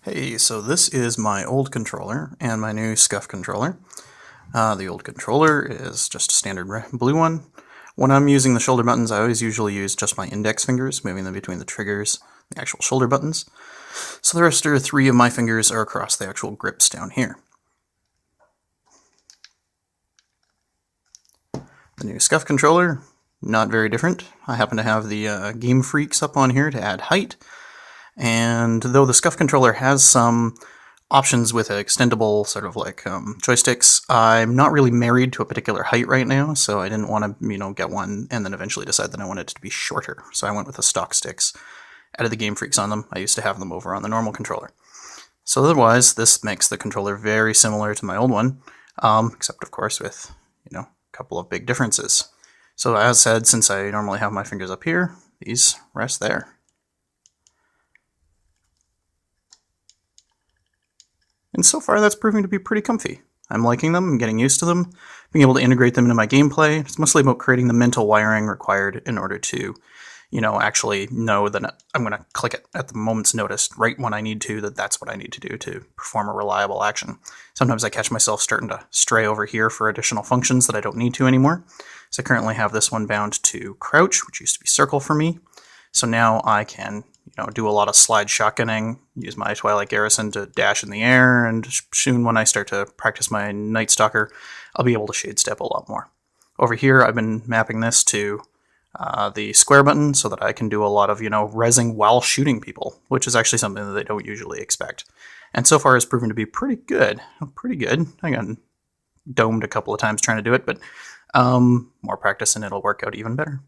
Hey, so this is my old controller and my new Scuf controller. The old controller is just a standard blue one. When I'm using the shoulder buttons, I always usually use just my index fingers, moving them between the triggers and the actual shoulder buttons. So the rest of three of my fingers are across the actual grips down here. The new Scuf controller, not very different. I happen to have the Game Freaks up on here to add height. And though the Scuf controller has some options with extendable sort of like joysticks, I'm not really married to a particular height right now, so I didn't want to, get one and then eventually decide that I wanted it to be shorter. So I went with the stock sticks, added the Game Freaks on them. I used to have them over on the normal controller. So otherwise, this makes the controller very similar to my old one, except of course with, a couple of big differences. So as said, since I normally have my fingers up here, these rest there. And so far that's proving to be pretty comfy. I'm liking them, I'm getting used to them, being able to integrate them into my gameplay. It's mostly about creating the mental wiring required in order to, actually know that I'm going to click it at the moment's notice, right when I need to, that's what I need to do to perform a reliable action. Sometimes I catch myself starting to stray over here for additional functions that I don't need to anymore. So I currently have this one bound to crouch, which used to be circle for me. So now I can do a lot of slide shotgunning, use my Twilight Garrison to dash in the air, and soon when I start to practice my Night Stalker, I'll be able to shade step a lot more. Over here, I've been mapping this to the square button so that I can do a lot of, rezzing while shooting people, which is actually something that they don't usually expect. And so far has proven to be pretty good. I got domed a couple of times trying to do it, but more practice and it'll work out even better.